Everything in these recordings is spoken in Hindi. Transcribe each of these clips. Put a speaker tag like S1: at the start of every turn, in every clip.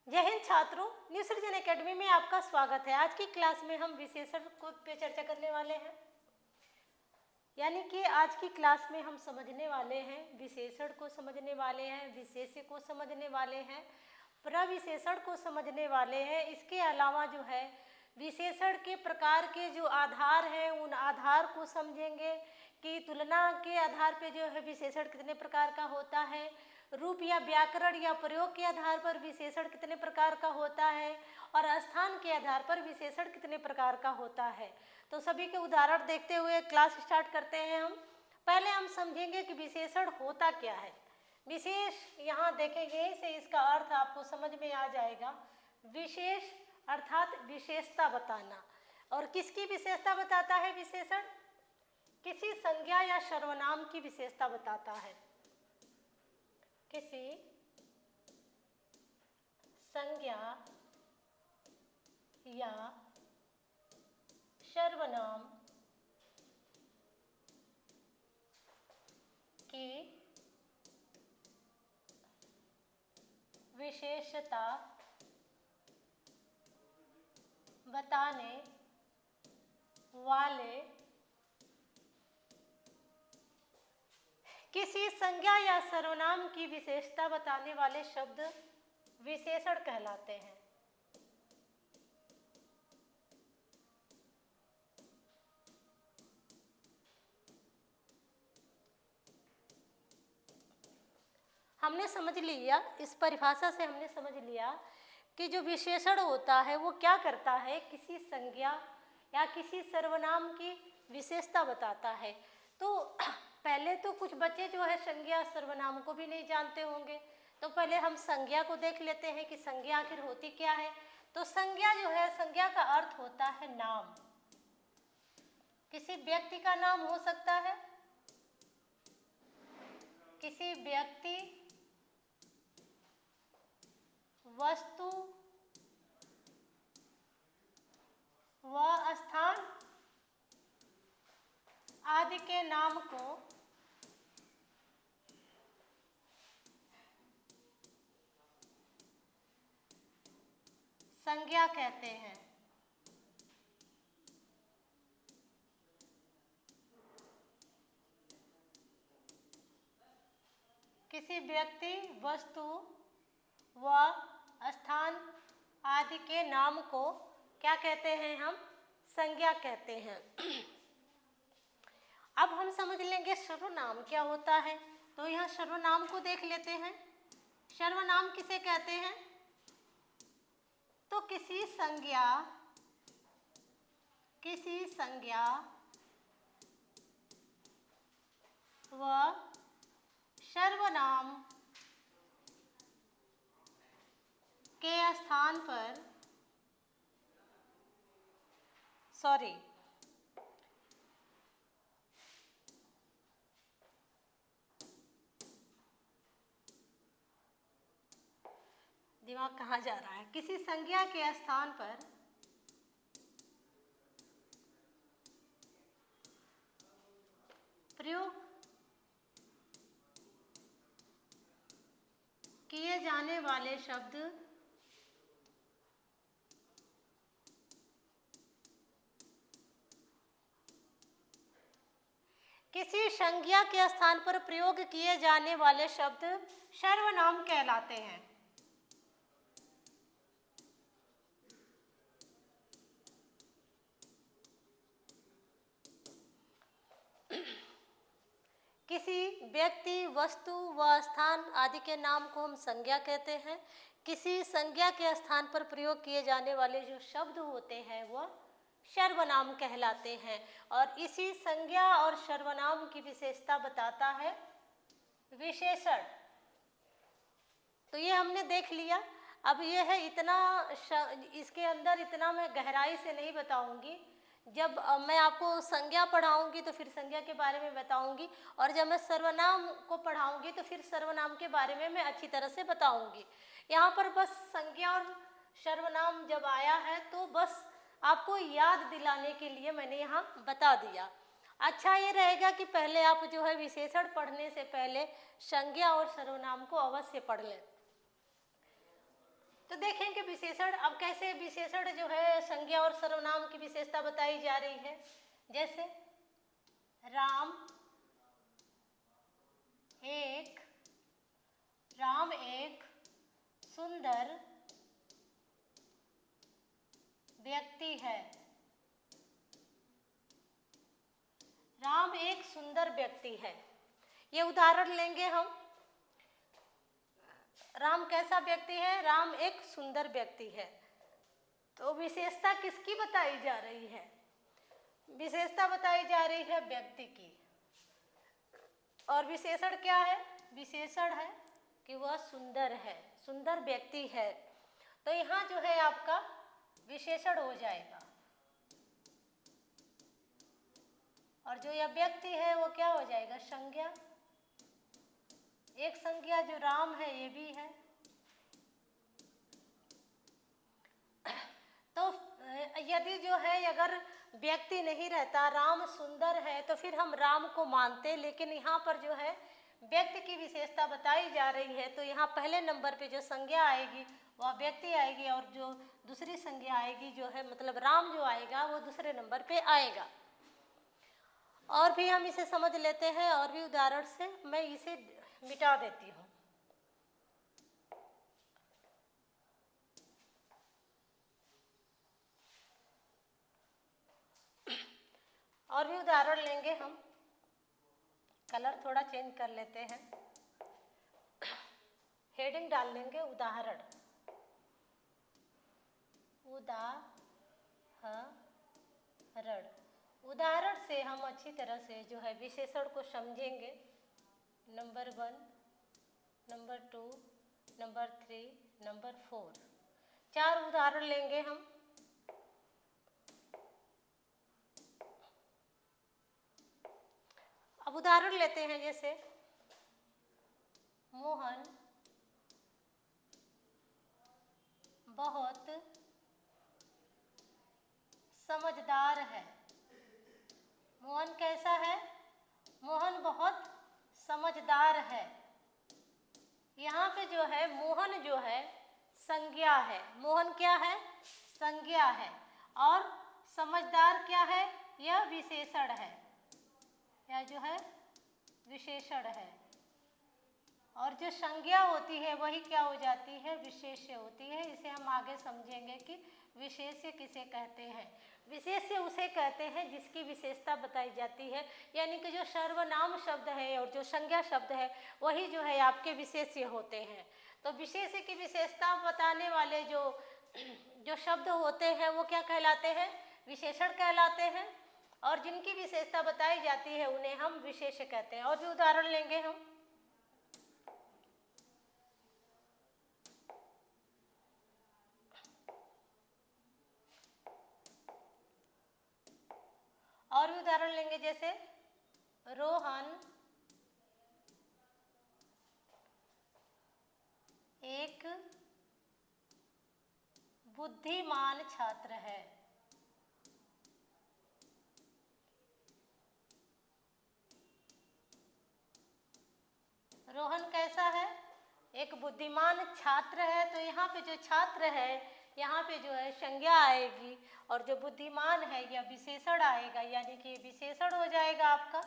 S1: जय हिंद छात्रों, न्यू सृजन एकेडमी में आपका स्वागत है। आज की क्लास में हम विशेषण को पे चर्चा करने वाले हैं। यानी कि आज की क्लास में हम समझने वाले हैं, विशेषण को समझने वाले हैं, विशेष्य को समझने वाले हैं, प्रविशेषण को समझने वाले हैं। इसके अलावा जो है विशेषण के प्रकार के जो आधार हैं उन आधार को समझेंगे कि तुलना के आधार पे जो है विशेषण कितने प्रकार का होता है, रूप या व्याकरण या प्रयोग के आधार पर विशेषण कितने प्रकार का होता है और स्थान के आधार पर विशेषण कितने प्रकार का होता है। तो सभी के उदाहरण देखते हुए क्लास स्टार्ट करते हैं। हम पहले हम समझेंगे कि विशेषण होता क्या है। विशेष यहाँ देखेंगे से इसका अर्थ आपको समझ में आ जाएगा। विशेष अर्थात विशेषता बताना। और किसकी विशेषता बताता है विशेषण? किसी संज्ञा या सर्वनाम की विशेषता बताता है। किसी संज्ञा या सर्वनाम की विशेषता बताने वाले किसी संज्ञा या सर्वनाम की विशेषता बताने वाले शब्द विशेषण कहलाते हैं। हमने समझ लिया, इस परिभाषा से हमने समझ लिया कि जो विशेषण होता है वो क्या करता है, किसी संज्ञा या किसी सर्वनाम की विशेषता बताता है। तो पहले तो कुछ बच्चे जो है संज्ञा सर्वनाम को भी नहीं जानते होंगे, तो पहले हम संज्ञा को देख लेते हैं कि संज्ञा आखिर होती क्या है। तो संज्ञा जो है, संज्ञा का अर्थ होता है नाम। किसी व्यक्ति का नाम हो सकता है, किसी व्यक्ति, वस्तु व स्थान आदि के नाम को संज्ञा कहते हैं। किसी व्यक्ति, वस्तु व स्थान आदि के नाम को क्या कहते हैं हम? संज्ञा कहते हैं। अब हम समझ लेंगे सर्वनाम क्या होता है। तो यहाँ सर्वनाम को देख लेते हैं। सर्वनाम किसे कहते हैं? तो किसी संज्ञा व सर्वनाम के स्थान पर दिमाग कहाँ जा रहा है। किसी संज्ञा के स्थान पर प्रयोग किए जाने वाले शब्द किसी संज्ञा के स्थान पर प्रयोग किए जाने वाले शब्द सर्वनाम कहलाते हैं। किसी व्यक्ति, वस्तु व स्थान आदि के नाम को हम संज्ञा कहते हैं। किसी संज्ञा के स्थान पर प्रयोग किए जाने वाले जो शब्द होते हैं वह सर्वनाम कहलाते हैं। और इसी संज्ञा और सर्वनाम की विशेषता बताता है विशेषण। तो ये हमने देख लिया। अब ये है इतना, इसके अंदर इतना मैं गहराई से नहीं बताऊंगी। जब मैं आपको संज्ञा पढ़ाऊंगी तो फिर संज्ञा के बारे में बताऊंगी, और जब मैं सर्वनाम को पढ़ाऊंगी तो फिर सर्वनाम के बारे में मैं अच्छी तरह से बताऊंगी। यहाँ पर बस संज्ञा और सर्वनाम जब आया है तो बस आपको याद दिलाने के लिए मैंने यहाँ बता दिया। अच्छा ये रहेगा कि पहले आप जो है विशेषण पढ़ने से पहले संज्ञा और सर्वनाम को अवश्य पढ़ लें। तो देखेंगे विशेषण। अब कैसे विशेषण जो है संज्ञा और सर्वनाम की विशेषता बताई जा रही है। जैसे राम एक सुंदर व्यक्ति है। राम एक सुंदर व्यक्ति है। ये उदाहरण लेंगे हम। राम कैसा व्यक्ति है? राम एक सुंदर व्यक्ति है। तो विशेषता किसकी बताई जा रही है? विशेषता बताई जा रही है व्यक्ति की। और विशेषण क्या है? विशेषण है कि वह सुंदर है, सुंदर व्यक्ति है। तो यहाँ जो है आपका विशेषण हो जाएगा। और जो यह व्यक्ति है वो क्या हो जाएगा? संज्ञा। एक संज्ञा जो राम है ये भी है। तो यदि जो है अगर व्यक्ति नहीं रहता, राम सुंदर है, तो फिर हम राम को मानते। लेकिन यहाँ पर जो है व्यक्ति की विशेषता बताई जा रही है, तो यहाँ पहले नंबर पे जो संज्ञा आएगी वह व्यक्ति आएगी, और जो दूसरी संज्ञा आएगी जो है मतलब राम जो आएगा वो दूसरे नंबर पे आएगा। और भी हम इसे समझ लेते हैं, और भी उदाहरण से मैं इसे मिटा देती हूँ। और भी उदाहरण लेंगे हम। कलर थोड़ा चेंज कर लेते हैं। हेडिंग डाल लेंगे उदाहरण। उदाहरण से हम अच्छी तरह से जो है विशेषण को समझेंगे। नंबर 1, नंबर 2, नंबर 3, नंबर 4, 4 उदाहरण लेंगे हम। अब उदाहरण लेते हैं। जैसे मोहन बहुत समझदार है। मोहन कैसा है? मोहन बहुत समझदार है। यहाँ पे जो है मोहन जो है संज्ञा है। मोहन क्या है? संज्ञा है। और समझदार क्या है? यह विशेषण है। यह जो है विशेषण है। और जो संज्ञा होती है वही क्या हो जाती है? विशेष्य होती है। इसे हम आगे समझेंगे कि विशेष्य किसे कहते हैं। विशेष्य उसे कहते हैं जिसकी विशेषता बताई जाती है, यानी कि जो सर्वनाम शब्द है और जो संज्ञा शब्द है वही जो है आपके विशेष्य होते हैं। तो विशेष्य की विशेषता बताने वाले जो शब्द होते हैं वो क्या कहलाते हैं? विशेषण कहलाते हैं। और जिनकी विशेषता बताई जाती है उन्हें हम विशेष्य कहते हैं। और भी उदाहरण लेंगे हम। और भी उदाहरण लेंगे। जैसे रोहन एक बुद्धिमान छात्र है। रोहन कैसा है? एक बुद्धिमान छात्र है। तो यहाँ पे जो छात्र है यहाँ पे जो है संज्ञा आएगी, और जो बुद्धिमान है यह विशेषण आएगा, यानी कि विशेषण हो जाएगा आपका।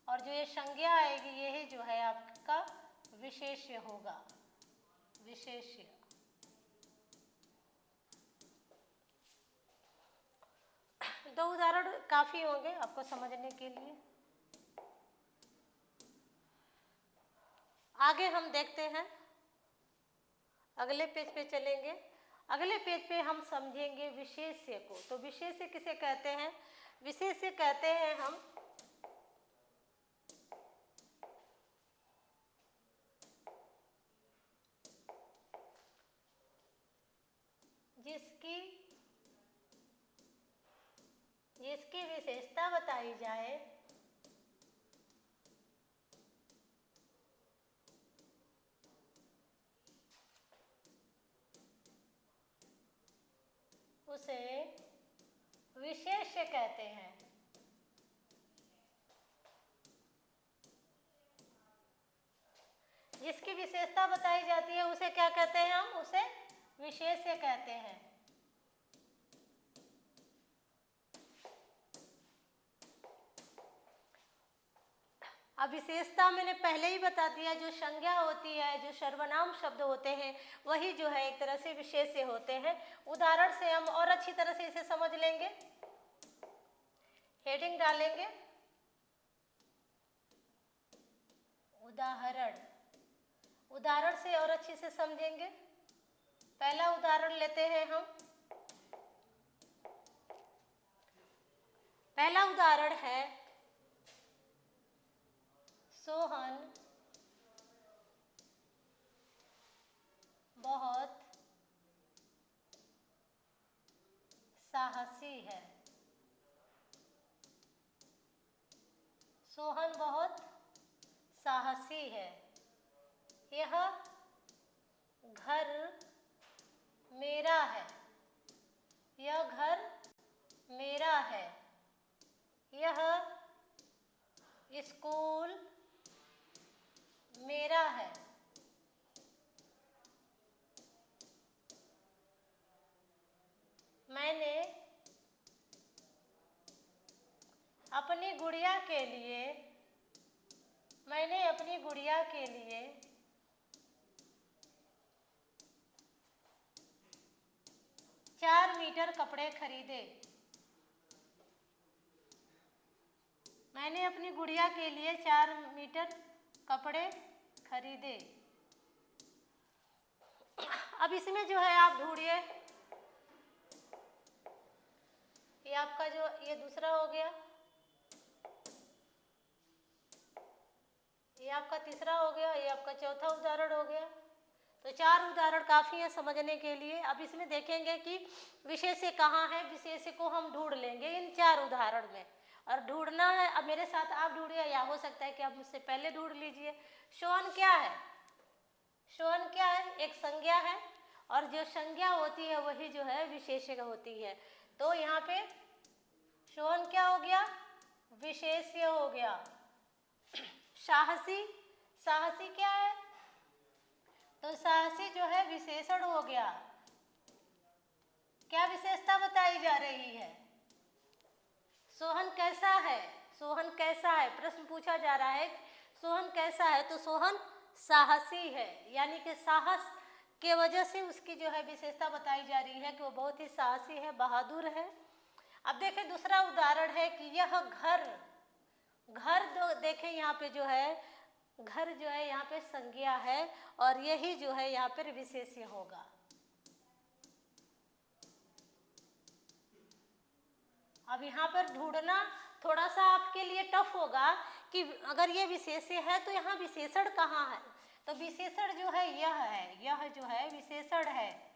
S1: और जो ये संज्ञा आएगी यही जो है आपका विशेष्य होगा। विशेष्य। दो उदाहरण काफी होंगे आपको समझने के लिए। आगे हम देखते हैं, अगले पेज पे चलेंगे। अगले पेज पे हम समझेंगे विशेष्य को। तो विशेष्य किसे कहते हैं? विशेष्य कहते हैं हम जिसकी विशेषता बताई जाए उसे विशेष्य कहते हैं। जिसकी विशेषता बताई जाती है उसे क्या कहते हैं? हम उसे विशेष्य कहते हैं। अब विशेषता मैंने पहले ही बता दिया, जो संज्ञा होती है, जो सर्वनाम शब्द होते हैं, वही जो है एक तरह से विशेष्य होते हैं। उदाहरण से हम और अच्छी तरह से इसे समझ लेंगे, हेडिंग डालेंगे, उदाहरण। उदाहरण से और अच्छे से समझेंगे। पहला उदाहरण लेते हैं हम। पहला उदाहरण है, सोहन बहुत साहसी है। सोहन बहुत साहसी है। यह घर मेरा है। यह घर मेरा है। यह स्कूल मेरा है। मैंने अपनी गुड़िया के लिए 4 मीटर कपड़े खरीदे। मैंने अपनी गुड़िया के लिए 4 मीटर कपड़े खरीदे। अब इसमें जो है आप ढूंढिए, ये आपका जो ये दूसरा हो गया, ये आपका तीसरा हो गया, ये आपका चौथा उदाहरण हो गया। तो 4 उदाहरण काफ़ी है समझने के लिए। अब इसमें देखेंगे कि विशेष्य कहाँ है। विशेष्य को हम ढूंढ लेंगे इन 4 उदाहरण में, और ढूंढना है। अब मेरे साथ आप ढूंढिए, या हो सकता है कि आप मुझसे पहले ढूंढ लीजिए। सोहन क्या है? सोहन क्या है? एक संज्ञा है, और जो संज्ञा होती है वही जो है विशेष्य होती है। तो यहाँ पे सोहन क्या हो गया? विशेष्य हो गया। साहसी, साहसी क्या है? तो साहसी जो है विशेषण हो गया। क्या विशेषता बताई जा रही है? सोहन कैसा है? सोहन कैसा है? प्रश्न पूछा जा रहा है, सोहन कैसा है? तो सोहन साहसी है, यानी कि साहस के वजह से उसकी जो है विशेषता बताई जा रही है कि वो बहुत ही साहसी है, बहादुर है। अब देखें दूसरा उदाहरण है कि यह घर, घर देखें यहाँ पे जो है घर जो है यहाँ पे संज्ञा है, और यही जो है यहाँ पर विशेष्य होगा। अब यहाँ पर ढूंढना थोड़ा सा आपके लिए टफ होगा कि अगर ये विशेष्य है तो यहाँ विशेषण कहाँ है। तो विशेषण जो है यह है, यह जो है विशेषण है।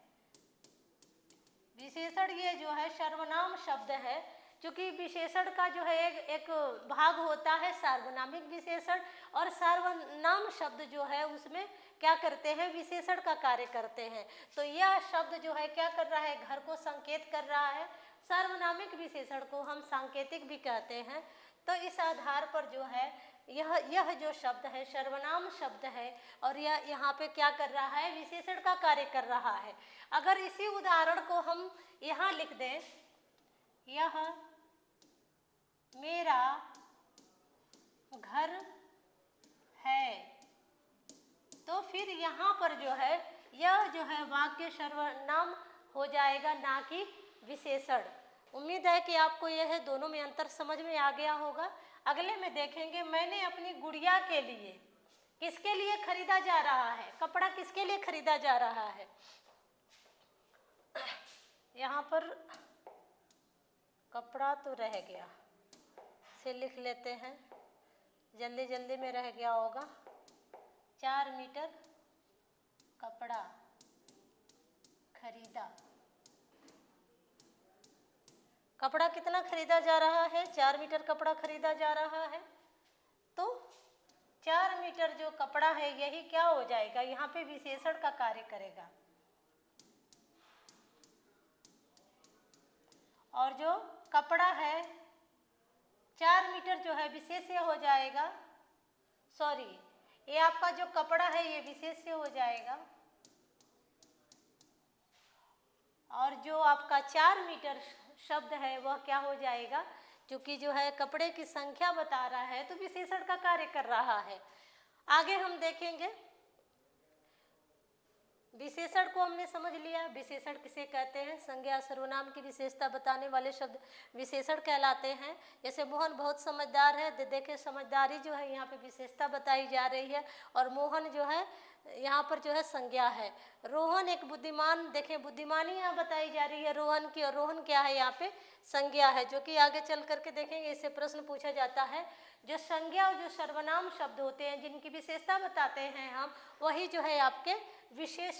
S1: विशेषण ये जो है सर्वनाम शब्द है, क्योंकि विशेषण का जो है एक भाग होता है सार्वनामिक विशेषण, और सर्वनाम शब्द जो है उसमें क्या करते हैं? विशेषण का कार्य करते हैं। तो यह शब्द जो है क्या कर रहा है? घर को संकेत कर रहा है। सार्वनामिक विशेषण को हम सांकेतिक भी कहते हैं। तो इस आधार पर जो है यह जो शब्द है सर्वनाम शब्द है, और यह यहाँ पे क्या कर रहा है? विशेषण का कार्य कर रहा है। अगर इसी उदाहरण को हम यहाँ लिख दें, यह मेरा घर है, तो फिर यहाँ पर जो है यह जो है वाक्य सर्वनाम हो जाएगा, ना कि विशेषण। उम्मीद है कि आपको यह दोनों में अंतर समझ में आ गया होगा। अगले में देखेंगे, मैंने अपनी गुड़िया के लिए, किसके लिए खरीदा जा रहा है? कपड़ा किसके लिए खरीदा जा रहा है? यहाँ पर कपड़ा तो रह गया, इसे लिख लेते हैं, जल्दी जल्दी में रह गया होगा। 4 मीटर कपड़ा खरीदा। कपड़ा कितना खरीदा जा रहा है? 4 मीटर कपड़ा खरीदा जा रहा है। तो 4 मीटर जो कपड़ा है यही क्या हो जाएगा? यहाँ पे विशेषण का कार्य करेगा, और जो कपड़ा है 4 मीटर जो है विशेष्य हो जाएगा। सॉरी, ये आपका जो कपड़ा है ये विशेष्य हो जाएगा। और जो आपका 4 मीटर शब्द है वह क्या हो जाएगा, क्योंकि जो है कपड़े की संख्या बता रहा है तो विशेषण का कार्य कर रहा है। आगे हम देखेंगे, विशेषण को हमने समझ लिया। विशेषण किसे कहते हैं? संज्ञा सर्वनाम की विशेषता बताने वाले शब्द विशेषण कहलाते हैं। जैसे मोहन बहुत समझदार है, देखे समझदारी जो है यहाँ पे विशेषता बताई जा रही है, और मोहन जो है यहाँ पर जो है संज्ञा है। रोहन एक बुद्धिमान, देखें बुद्धिमानी यहाँ बताई जा रही है रोहन की, और रोहन क्या है यहाँ पे संज्ञा है, जो कि आगे चल करके देखेंगे इससे प्रश्न पूछा जाता है। जो संज्ञा और जो सर्वनाम शब्द होते हैं जिनकी विशेषता बताते हैं हम, वही जो है आपके विशेष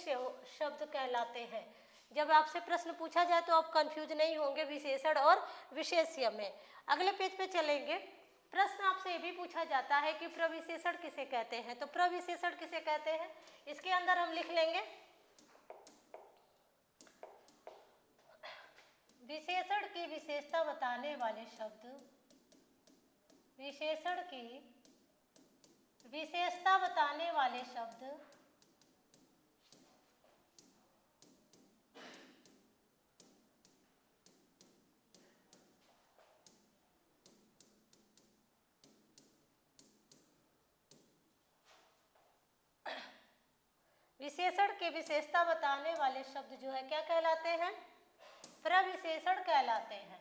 S1: शब्द कहलाते हैं। जब आपसे प्रश्न पूछा जाए तो आप कंफ्यूज नहीं होंगे विशेषण और विशेष्य में। अगले पेज पे चलेंगे। प्रश्न आपसे ये भी पूछा जाता है कि प्रविशेषण किसे कहते हैं, तो प्रविशेषण किसे कहते हैं इसके अंदर हम लिख लेंगे, विशेषण की विशेषता बताने वाले शब्द, विशेषण की विशेषता बताने वाले शब्द विशेषण की विशेषता बताने वाले शब्द जो है क्या कहलाते हैं? प्रविशेषण कहलाते हैं।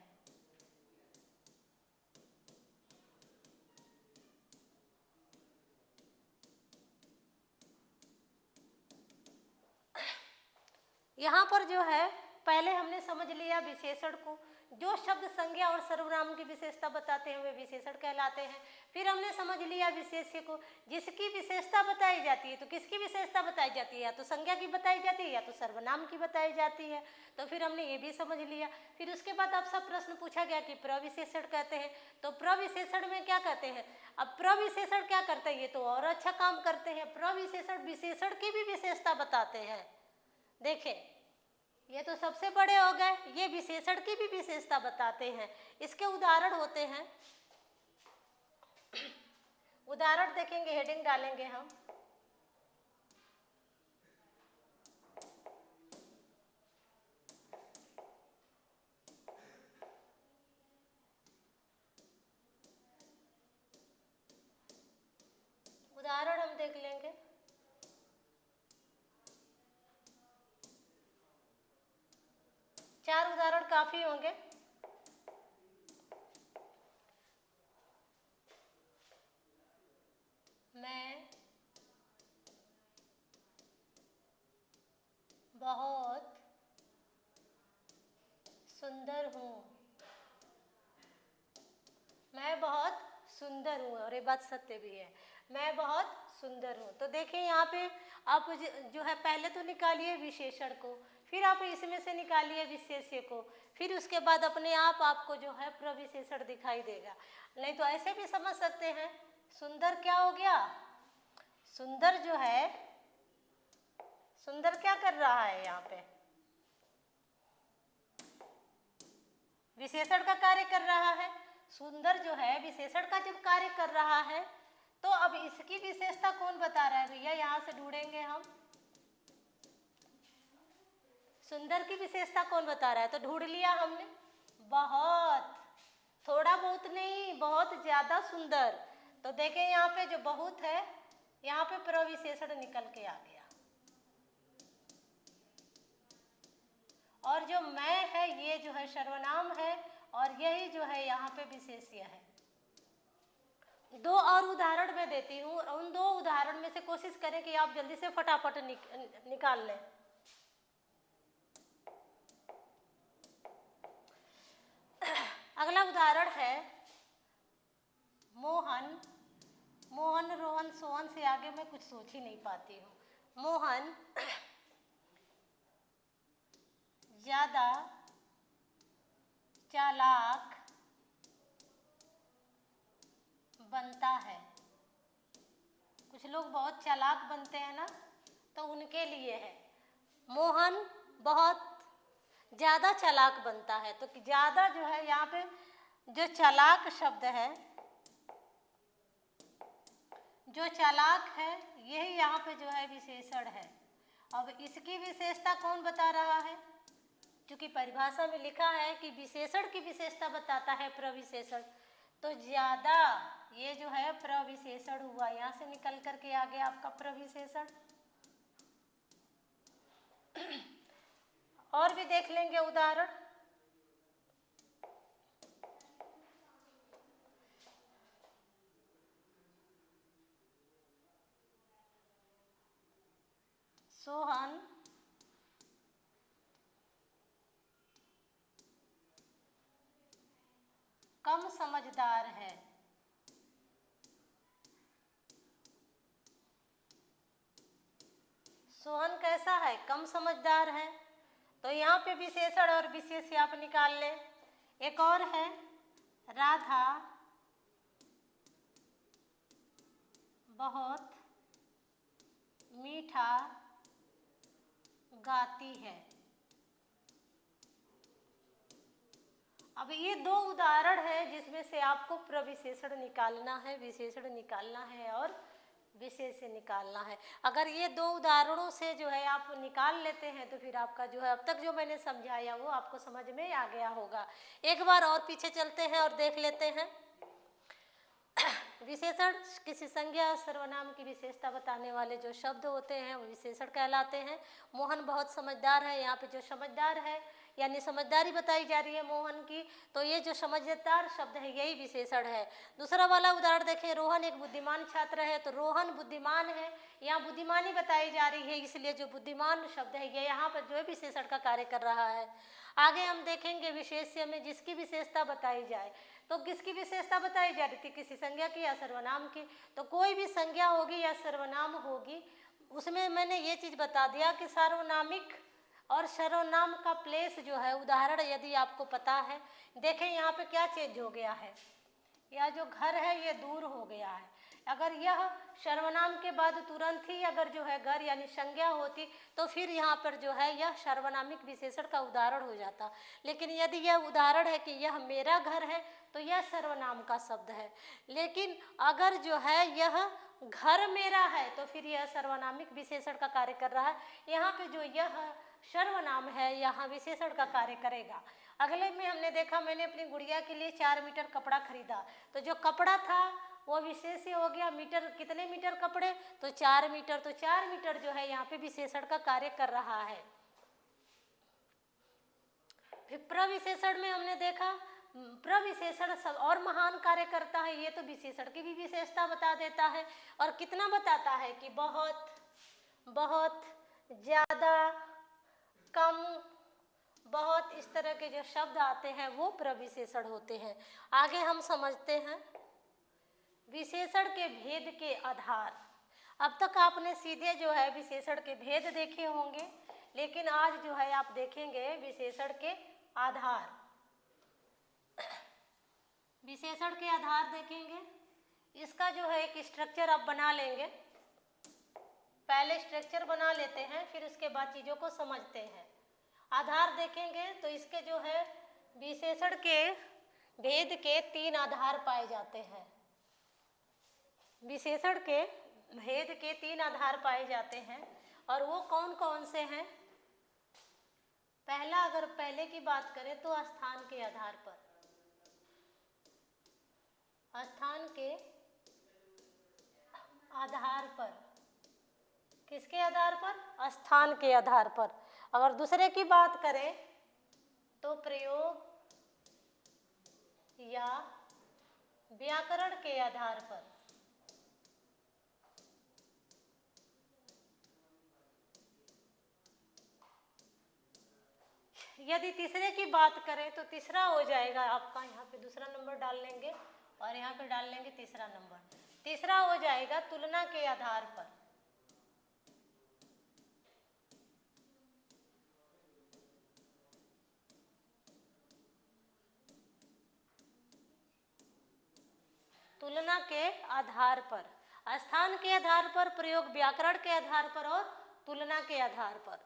S1: यहाँ पर जो है पहले हमने समझ लिया विशेषण को, जो शब्द संज्ञा और सर्वनाम की विशेषता बताते हैं वे विशेषण कहलाते हैं। फिर हमने समझ लिया विशेष्य को, जिसकी विशेषता बताई जाती है। तो किसकी विशेषता बताई जाती है? या तो संज्ञा की बताई जाती है या तो सर्वनाम की बताई जाती है। तो फिर हमने ये भी समझ लिया। फिर उसके बाद आपसे प्रश्न पूछा गया कि प्रविशेषण कहते हैं, तो प्रविशेषण में क्या कहते हैं? अब प्रविशेषण क्या करते हैं? ये तो और अच्छा काम करते हैं। प्रविशेषण विशेषण की भी विशेषता बताते हैं। देखें, ये तो सबसे बड़े हो गए, ये विशेषण की भी विशेषता बताते हैं। इसके उदाहरण होते हैं, उदाहरण देखेंगे, हेडिंग डालेंगे हम। उदाहरण हम देख लेंगे। चार उदाहरण काफी होंगे। मैं बहुत सुंदर हूँ। मैं बहुत सुंदर हूँ, और ये बात सत्य भी है, मैं बहुत सुंदर हूँ। तो देखिए यहाँ पे आप जो है पहले तो निकालिए विशेषण को, फिर आप इसमें से निकालिए विशेष्य को, फिर उसके बाद अपने आप आपको जो है प्रविशेषण दिखाई देगा। नहीं तो ऐसे भी समझ सकते हैं, सुंदर क्या हो गया? सुंदर जो है, सुंदर क्या कर रहा है? यहाँ पे विशेषण का कार्य कर रहा है। सुंदर जो है विशेषण का जब कार्य कर रहा है, तो अब इसकी विशेषता कौन बता रहा है भैया? यहाँ से ढूंढेंगे हम, सुंदर की विशेषता कौन बता रहा है? तो ढूंढ लिया हमने, बहुत, थोड़ा बहुत नहीं, बहुत ज्यादा सुंदर। तो देखें यहाँ पे जो बहुत है, यहाँ पे प्रविशेषण निकल के आ गया, और जो मैं है ये जो है सर्वनाम है, और यही जो है यहाँ पे विशेष्य है। दो और उदाहरण मैं देती हूँ, उन दो उदाहरण में से कोशिश करें कि आप जल्दी से फटाफट निकाल लें। अगला उदाहरण है, मोहन, मोहन रोहन सोहन से आगे मैं कुछ सोच ही नहीं पाती हूँ। मोहन ज्यादा चालाक बनता है। कुछ लोग बहुत चालाक बनते हैं ना, तो उनके लिए है। मोहन बहुत ज्यादा चालाक बनता है, तो ज्यादा जो है यहाँ पे जो चालाक शब्द है, जो चालाक है यही यहाँ पे जो है विशेषण है। अब इसकी विशेषता कौन बता रहा है? क्योंकि परिभाषा में लिखा है कि विशेषण की विशेषता बताता है प्रविशेषण, तो ज्यादा ये जो है प्रविशेषण हुआ, यहाँ से निकल करके आ गया आपका प्रविशेषण। और भी देख लेंगे उदाहरण। सोहन कम समझदार है। सोहन कैसा है? कम समझदार है। तो यहाँ पे विशेषण और विशेष्य आप निकाल लें। एक और है, राधा बहुत मीठा गाती है। अब ये दो उदाहरण है जिसमें से आपको प्रविशेषण निकालना है, विशेषण निकालना है और विशेष्य निकालना है। अगर ये दो उदाहरणों से जो है आप निकाल लेते हैं तो फिर आपका जो है अब तक जो मैंने समझाया वो आपको समझ में आ गया होगा। एक बार और पीछे चलते हैं और देख लेते हैं। विशेषण किसी संज्ञा और सर्वनाम की विशेषता बताने वाले जो शब्द होते हैं वो विशेषण कहलाते हैं। मोहन बहुत समझदार है, यहाँ पे जो समझदार है यानी समझदारी बताई जा रही है मोहन की, तो ये जो समझदार शब्द है यही विशेषण है। दूसरा वाला उदाहरण देखें, रोहन एक बुद्धिमान छात्र है, तो रोहन बुद्धिमान है, यहाँ बुद्धिमानी बताई जा रही है, इसलिए जो बुद्धिमान शब्द है ये यहाँ पर जो है विशेषण का कार्य कर रहा है। आगे हम देखेंगे विशेष्य में जिसकी विशेषता बताई जाए, तो किसकी विशेषता बताई जा रही थी? किसी संज्ञा की या सर्वनाम की। तो कोई भी संज्ञा होगी या सर्वनाम होगी उसमें मैंने ये चीज़ बता दिया कि सार्वनामिक और सर्वनाम का प्लेस जो है, उदाहरण यदि आपको पता है, देखें यहाँ पे क्या चेंज हो गया है, यह जो घर है ये दूर हो गया है। अगर यह सर्वनाम के बाद तुरंत ही अगर जो है घर यानी संज्ञा होती तो फिर यहाँ पर जो है यह सर्वनामिक विशेषण का उदाहरण हो जाता। लेकिन यदि यह उदाहरण है कि यह मेरा घर है तो यह सर्वनाम का शब्द है। लेकिन अगर जो है यह घर मेरा है तो फिर यह सर्वनामिक विशेषण का कार्य कर रहा है। यहाँ पे जो यह सर्वनाम है यहाँ विशेषण का कार्य करेगा। अगले में हमने देखा, मैंने अपनी गुड़िया के लिए 4 मीटर कपड़ा खरीदा, तो जो कपड़ा था वो विशेष्य हो गया। मीटर, कितने मीटर कपड़े? तो 4 मीटर, तो 4 मीटर जो है यहाँ पे विशेषण का कार्य कर रहा है। फिर प्रविशेषण में हमने देखा प्रविशेषण सब और महान कार्य करता है, ये तो विशेषण की भी विशेषता बता देता है। और कितना बताता है कि बहुत, बहुत, ज्यादा, कम, बहुत, इस तरह के जो शब्द आते हैं वो प्रविशेषण होते हैं। आगे हम समझते हैं विशेषण के भेद के आधार। अब तक आपने सीधे जो है विशेषण के भेद देखे होंगे, लेकिन आज जो है आप देखेंगे विशेषण के आधार। विशेषण के आधार देखेंगे, इसका जो है एक स्ट्रक्चर आप बना लेंगे। पहले स्ट्रक्चर बना लेते हैं फिर उसके बाद चीज़ों को समझते हैं। आधार देखेंगे तो इसके जो है विशेषण के भेद के 3 आधार पाए जाते हैं। विशेषण के भेद के 3 आधार पाए जाते हैं और वो कौन कौन से हैं? पहला, अगर पहले की बात करें तो स्थान के आधार पर, स्थान के आधार पर, किसके आधार पर? स्थान के आधार पर। अगर दूसरे की बात करें तो प्रयोग या व्याकरण के आधार पर। यदि तीसरे की बात करें तो तीसरा हो जाएगा आपका, यहाँ पे दूसरा नंबर डाल लेंगे और यहाँ पे डाल लेंगे तीसरा नंबर। तीसरा हो जाएगा तुलना के आधार पर। तुलना के आधार पर, स्थान के आधार पर, प्रयोग व्याकरण के आधार पर और तुलना के आधार पर।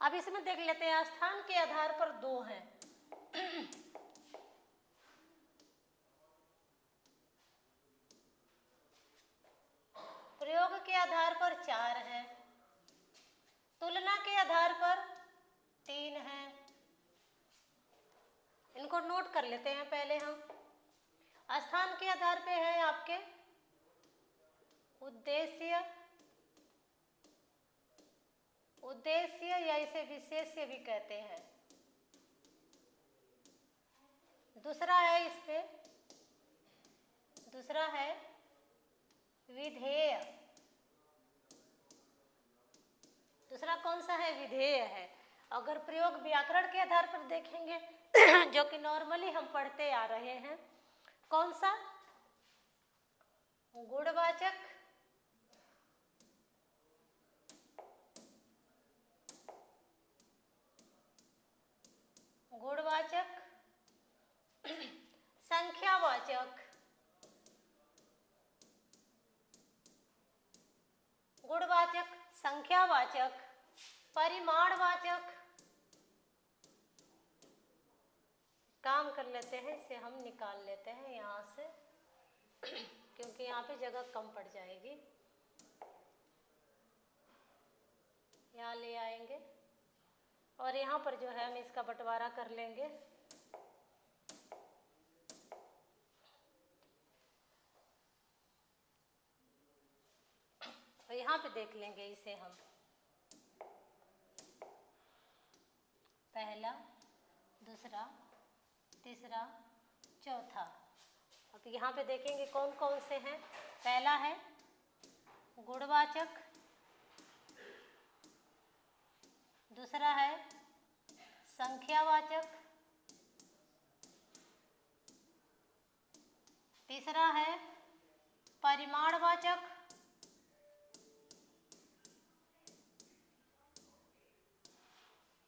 S1: अब इसमें देख लेते हैं, स्थान के आधार पर दो हैं, प्रयोग के आधार पर 4 है, तुलना के आधार पर 3 है। इनको नोट कर लेते हैं पहले हम। स्थान के आधार पे है आपके उद्देश्य, उद्देश्य या इसे विशेष्य भी कहते हैं। दूसरा है इस पे, दूसरा है विधेय। दूसरा कौन सा है? विधेय है। अगर प्रयोग व्याकरण के आधार पर देखेंगे जो कि नॉर्मली हम पढ़ते आ रहे हैं, कौन सा? गुणवाचक, गुणवाचक, संख्यावाचक, गुणवाचक, संख्यावाचक, परिमाणवाचक। काम कर लेते हैं, इसे हम निकाल लेते हैं यहाँ से क्योंकि यहाँ पे जगह कम पड़ जाएगी। यहाँ ले आएंगे और यहाँ पर जो है हम इसका बंटवारा कर लेंगे। और यहाँ पे देख लेंगे इसे हम, पहला, दूसरा, तीसरा, चौथा। अब यहाँ पे देखेंगे कौन कौन से हैं। पहला है गुणवाचक, दूसरा है संख्यावाचक, तीसरा है परिमाणवाचक,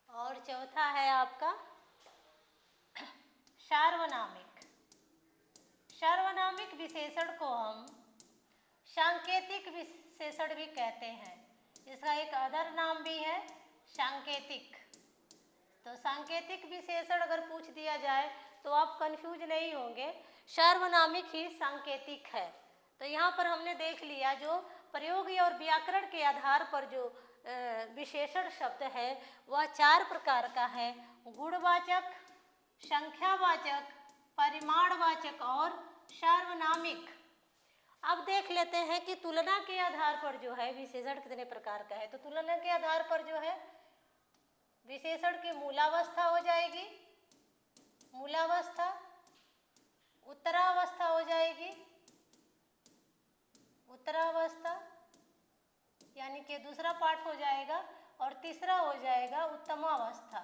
S1: और चौथा है आपका सार्वनामिक। सार्वनामिक विशेषण को हम सांकेतिक विशेषण भी कहते हैं। इसका एक अदर नाम भी है सांकेतिक। तो सांकेतिक विशेषण अगर पूछ दिया जाए तो आप कंफ्यूज नहीं होंगे, सार्वनामिक ही सांकेतिक है। तो यहाँ पर हमने देख लिया जो प्रयोग और व्याकरण के आधार पर जो विशेषण शब्द है वह 4 प्रकार का है: गुणवाचक, संख्यावाचक, परिमाणवाचक और सार्वनामिक। अब देख लेते हैं कि तुलना के आधार पर जो है विशेषण कितने प्रकार का है। तो तुलना के आधार पर जो है विशेषण की मूलावस्था हो जाएगी, मूलावस्था, उत्तरावस्था हो जाएगी, उत्तरावस्था यानी कि दूसरा पार्ट हो जाएगा, और तीसरा हो जाएगा उत्तमावस्था।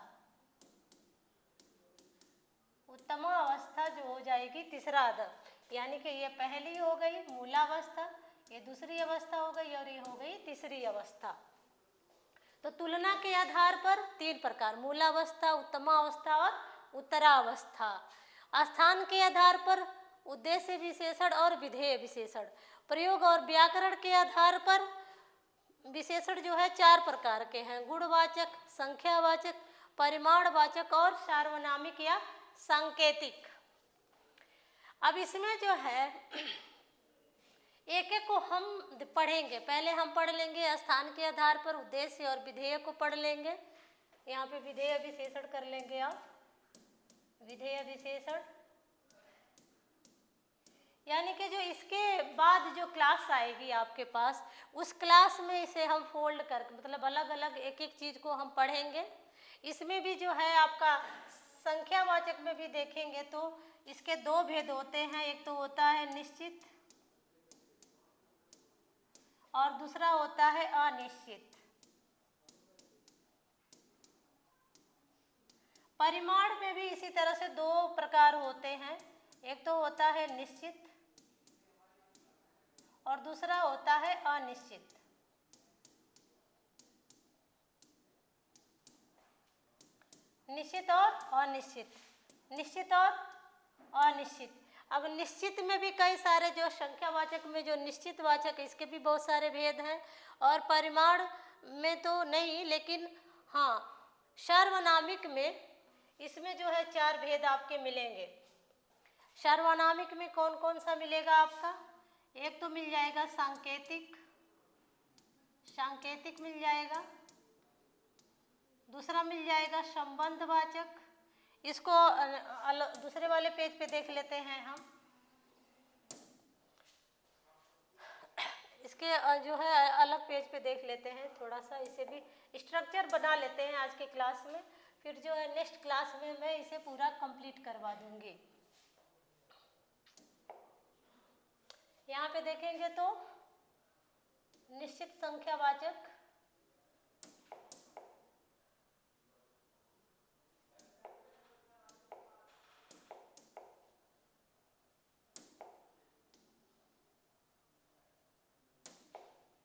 S1: उत्तमावस्था जो हो जाएगी तीसरा अदर, यानी कि ये पहली हो गई मूलावस्था, ये दूसरी अवस्था हो गई और ये हो गई तीसरी अवस्था। तो तुलना के आधार पर 3 प्रकार, मूलावस्था, उत्तमावस्था और उत्तरावस्था। स्थान के आधार पर उद्देश्य विशेषण और विधेय विशेषण। प्रयोग और व्याकरण के आधार पर विशेषण जो है 4 प्रकार के हैं: गुणवाचक, संख्यावाचक, परिमाणवाचक और सार्वनामिक या सांकेतिक। अब इसमें जो है एक एक को हम पढ़ेंगे। पहले हम पढ़ लेंगे स्थान के आधार पर उद्देश्य और विधेय को पढ़ लेंगे। यहाँ पे विधेय विशेषण कर लेंगे आप, विधेय विशेषण, यानी कि जो इसके बाद जो क्लास आएगी आपके पास, उस क्लास में इसे हम फोल्ड करके, मतलब अलग अलग एक एक चीज़ को हम पढ़ेंगे। इसमें भी जो है आपका संख्यावाचक में भी देखेंगे तो इसके 2 भेद होते हैं। एक तो होता है निश्चित और दूसरा होता है अनिश्चित। परिमाण में भी इसी तरह से 2 प्रकार होते हैं, एक तो होता है निश्चित और दूसरा होता है अनिश्चित। निश्चित और अनिश्चित, निश्चित और अनिश्चित। अब निश्चित में भी कई सारे, जो संख्यावाचक में जो निश्चित वाचक, इसके भी बहुत सारे भेद हैं, और परिमाण में तो नहीं, लेकिन हाँ सार्वनामिक में इसमें जो है 4 भेद आपके मिलेंगे। सार्वनामिक में कौन कौन सा मिलेगा आपका? एक तो मिल जाएगा सांकेतिक, सांकेतिक मिल जाएगा। दूसरा मिल जाएगा संबंधवाचक, इसको दूसरे वाले पेज पे देख लेते हैं हम। इसके जो है अलग पेज पे देख लेते हैं, थोड़ा सा इसे भी स्ट्रक्चर बना लेते हैं आज के क्लास में, फिर जो है नेक्स्ट क्लास में मैं इसे पूरा कंप्लीट करवा दूंगी। यहाँ पे देखेंगे तो निश्चित संख्यावाचक,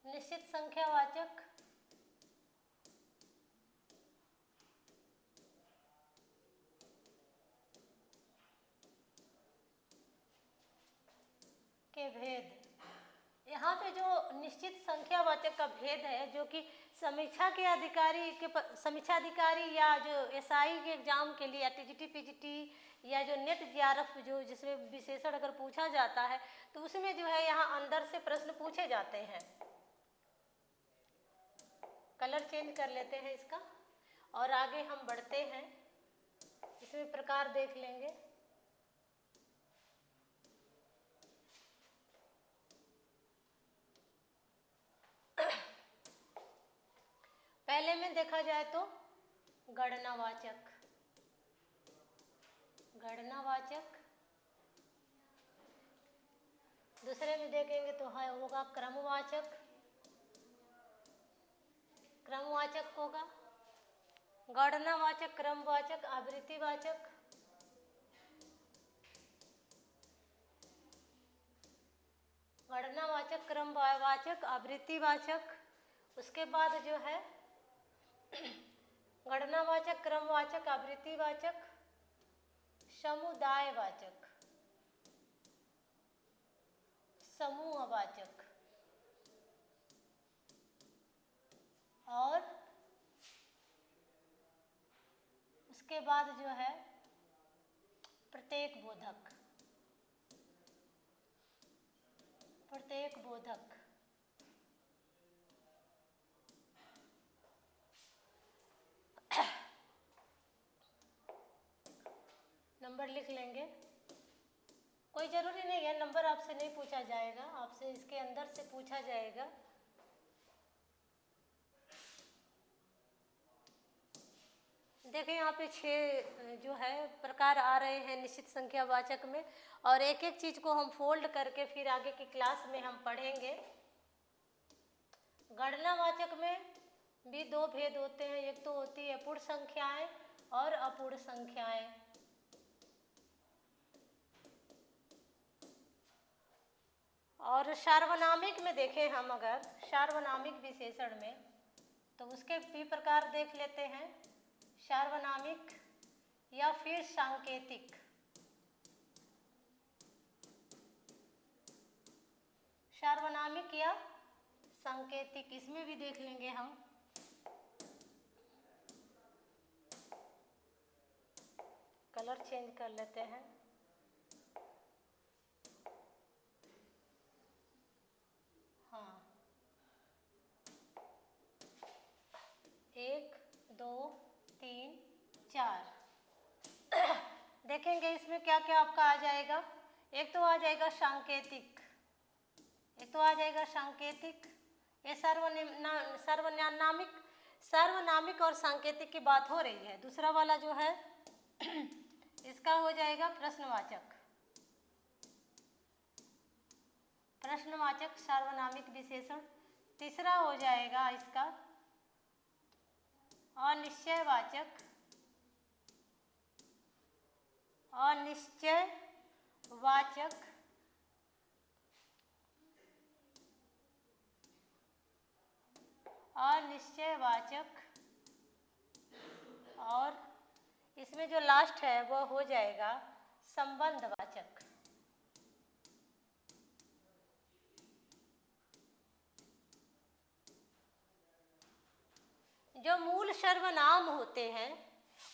S1: निश्चित संख्यावाचक, के भेद। यहाँ पे जो निश्चित संख्यावाचक का भेद है, जो कि समीक्षा के अधिकारी के समीक्षा अधिकारी या जो एसआई के एग्जाम के लिए या टीजीटी पीजीटी या जो नेट जीआरएफ जो जिसमें विशेषण अगर पूछा जाता है तो उसमें जो है यहाँ अंदर से प्रश्न पूछे जाते हैं। कलर चेंज कर लेते हैं इसका और आगे हम बढ़ते हैं, इसमें प्रकार देख लेंगे। पहले में देखा जाए तो गणनावाचक, गणनावाचक। दूसरे में देखेंगे तो है होगा क्रमवाचक, क्रमवाचक होगा। गणनावाचक, क्रमवाचक, आवृत्तिवाचक, गणनावाचक, क्रमवाचक, आवृत्तिवाचक। उसके बाद जो है गणनावाचक, क्रमवाचक, आवृत्तिवाचक, समुदायवाचक, समूहवाचक और उसके बाद जो है प्रत्येक बोधक, प्रत्येक बोधक। नंबर लिख लेंगे, कोई ज़रूरी नहीं है नंबर आपसे नहीं पूछा जाएगा, आपसे इसके अंदर से पूछा जाएगा। देखिए यहाँ पे 6 जो है प्रकार आ रहे हैं निश्चित संख्यावाचक में, और एक एक चीज़ को हम फोल्ड करके फिर आगे की क्लास में हम पढ़ेंगे। गणनावाचक में भी 2 भेद होते हैं, एक तो होती है पूर्ण संख्याएं और अपूर्ण संख्याएं। और सार्वनामिक में देखें हम अगर सार्वनामिक विशेषण में तो उसके भी प्रकार देख लेते हैं, सार्वनामिक या फिर सांकेतिक। सार्वनामिक या सांकेतिक, इसमें भी देख लेंगे हम। कलर चेंज कर लेते हैं। हाँ, 1 2 3 4 देखेंगे इसमें क्या क्या आपका आ जाएगा। एक तो आ जाएगा सांकेतिक, एक तो आ जाएगा सांकेतिक। ये सार्वनामिक और सांकेतिक की बात हो रही है। दूसरा वाला जो है इसका हो जाएगा प्रश्नवाचक, प्रश्नवाचक सार्वनामिक विशेषण। तीसरा हो जाएगा इसका अनिश्चयवाचक, अनिश्चयवाचक। अनिश्चयवाचक और इसमें जो लास्ट है वो हो जाएगा संबंधवाचक। जो मूल सर्वनाम होते हैं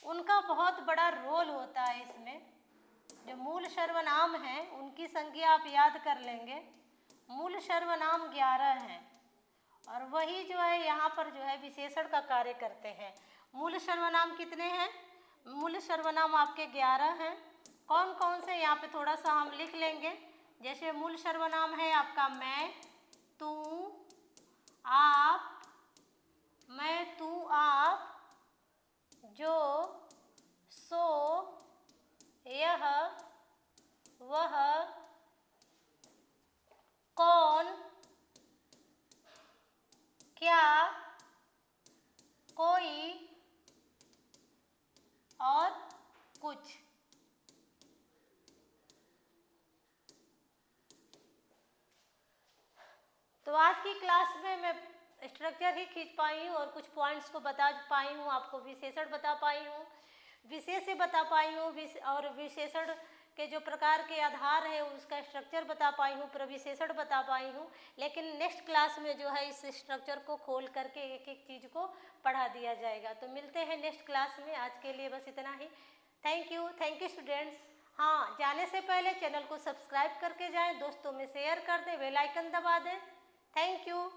S1: उनका बहुत बड़ा रोल होता है इसमें। जो मूल सर्वनाम हैं उनकी संख्या आप याद कर लेंगे। मूल सर्वनाम 11 हैं और वही जो है यहाँ पर जो है विशेषण का कार्य करते हैं। मूल सर्वनाम कितने हैं? मूल सर्वनाम आपके 11 हैं। कौन कौन से यहाँ पे थोड़ा सा हम लिख लेंगे। जैसे मूल सर्वनाम है आपका मैं, तू, आप, मैं, तू, आप, जो, सो, यह, वह, कौन, क्या, कोई और कुछ। तो आज की क्लास में मैं स्ट्रक्चर ही खींच पाई हूँ और कुछ पॉइंट्स को बता पाई हूँ, आपको विशेषण बता पाई हूँ, विशेष बता पाई हूँ, और विशेषण के जो प्रकार के आधार है उसका स्ट्रक्चर बता पाई हूँ, प्रविशेषण बता पाई हूँ। लेकिन नेक्स्ट क्लास में जो है इस स्ट्रक्चर को खोल करके एक एक चीज़ को पढ़ा दिया जाएगा। तो मिलते हैं नेक्स्ट क्लास में। आज के लिए बस इतना ही। Thank you students. हाँ, जाने से पहले चैनल को सब्सक्राइब करके जाएं, दोस्तों में शेयर कर दें, बेल आइकन दबा दें। Thank you.